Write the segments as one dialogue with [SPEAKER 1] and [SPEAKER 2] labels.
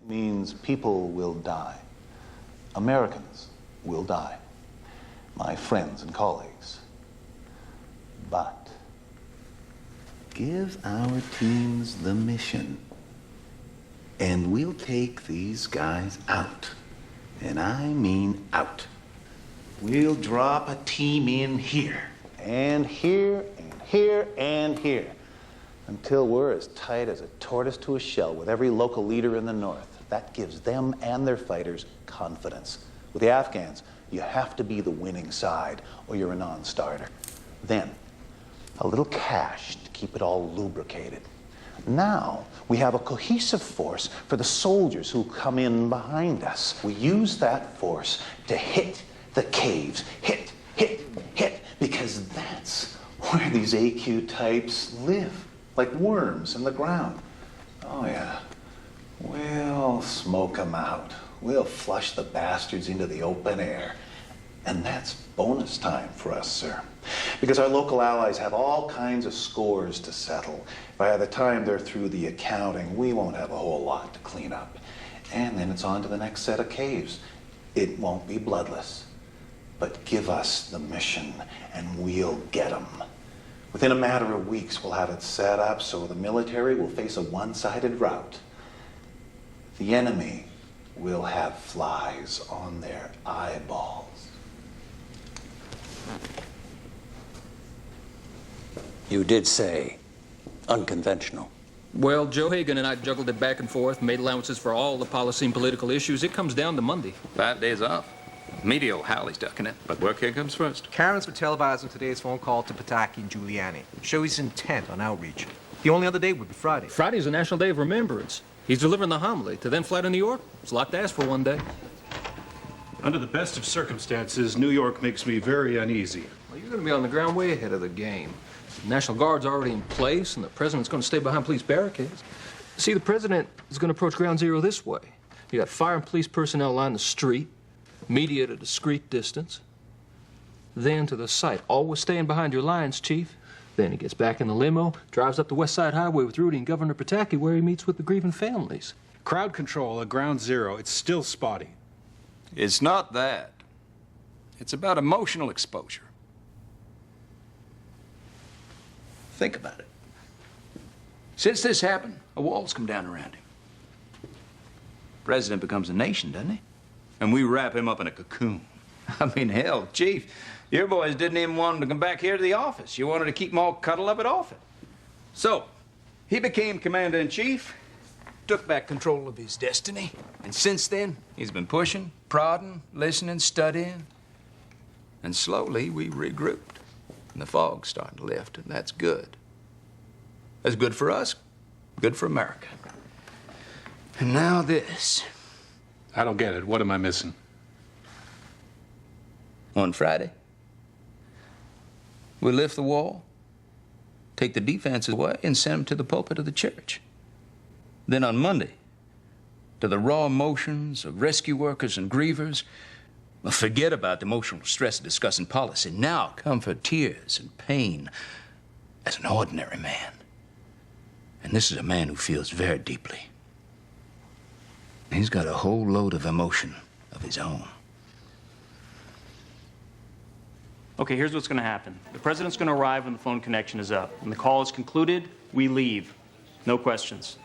[SPEAKER 1] Means people will die. Americans will die. My friends and colleagues. But give our teams the mission, and we'll take these guys out. And I mean out. We'll drop a team in here, and here, and here, and here, until we're as tight as a tortoise to a shell with every local leader in the North. That gives them and their fighters confidence. With the Afghans, you have to be the winning side, or you're a non-starter. Then, a little cash to keep it all lubricated. Now, we have a cohesive force for the soldiers who come in behind us. We use that force to hit the caves. Hit, because that's where these AQ types live, like worms in the ground. Oh, yeah. We'll smoke them out. We'll flush the bastards into the open air. And that's bonus time for us, sir. Because our local allies have all kinds of scores to settle. By the time they're through the accounting, we won't have a whole lot to clean up. And then it's on to the next set of caves. It won't be bloodless. But give us the mission, and we'll get them. Within a matter of weeks, we'll have it set up so the military will face a one-sided rout. The enemy will have flies on their eyeballs.
[SPEAKER 2] You did say unconventional.
[SPEAKER 3] Well, Joe Hagan and I juggled it back and forth, made allowances for all the policy and political issues. It comes down to Monday.
[SPEAKER 4] 5 days off. Media O'Halley's ducking it, but work here comes first.
[SPEAKER 5] Karens were televising today's phone call to Pataki and Giuliani. Show he's intent on outreach. The only other day would be Friday.
[SPEAKER 3] Friday's a National Day of Remembrance. He's delivering the homily to then fly to New York. It's a lot to ask for one day.
[SPEAKER 6] Under the best of circumstances, New York makes me very uneasy.
[SPEAKER 3] Well, you're going to be on the ground way ahead of the game. The National Guard's already in place, and the president's going to stay behind police barricades. See, the president is going to approach Ground Zero this way. You got fire and police personnel line the street, media at a discreet distance, then to the site, always staying behind your lines, Chief. Then he gets back in the limo, drives up the West Side Highway with Rudy and Governor Pataki, where he meets with the grieving families.
[SPEAKER 6] Crowd control at Ground Zero, it's still spotty.
[SPEAKER 4] It's not that. It's about emotional exposure. Think about it. Since this happened, a wall's come down around him. President becomes a nation, doesn't he? And we wrap him up in a cocoon. I mean, hell, Chief, your boys didn't even want him to come back here to the office. You wanted to keep him all cuddled up at Offutt. So, he became Commander-in-Chief, took back control of his destiny, and since then, he's been pushing, prodding, listening, studying, and slowly we regrouped. And the fog's starting to lift, and that's good. That's good for us, good for America. And now this.
[SPEAKER 6] I don't get it. What am I missing?
[SPEAKER 4] On Friday, we lift the wall, take the defenses away, and send them to the pulpit of the church. Then on Monday, to the raw emotions of rescue workers and grievers, well, forget about the emotional stress of discussing policy. Now comfort tears and pain as an ordinary man. And this is a man who feels very deeply. He's got a whole load of emotion of his own.
[SPEAKER 7] Okay, here's what's going to happen. The president's going to arrive when the phone connection is up. When the call is concluded, we leave. No questions.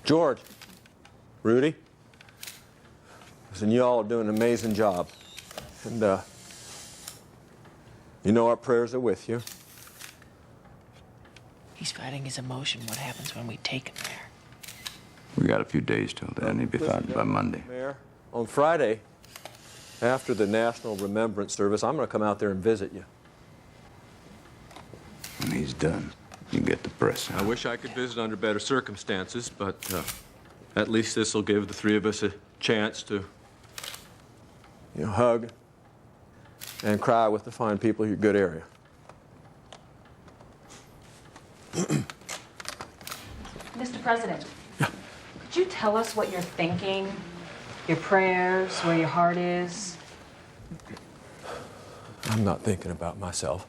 [SPEAKER 8] George, Rudy, listen, you all are doing an amazing job. And, you know our prayers are with you.
[SPEAKER 9] He's fighting his emotion. What happens when we take him there?
[SPEAKER 4] We got a few days till then. He'll be found by Monday.
[SPEAKER 8] Mayor, on Friday, after the National Remembrance Service, I'm going to come out there and visit you.
[SPEAKER 4] When he's done, you get the press out.
[SPEAKER 8] I wish I could visit under better circumstances, but at least this will give the three of us a chance to, hug and cry with the fine people of your good area.
[SPEAKER 10] Mr. President, could you tell us what you're thinking? Your prayers, where your heart is?
[SPEAKER 8] I'm not thinking about myself.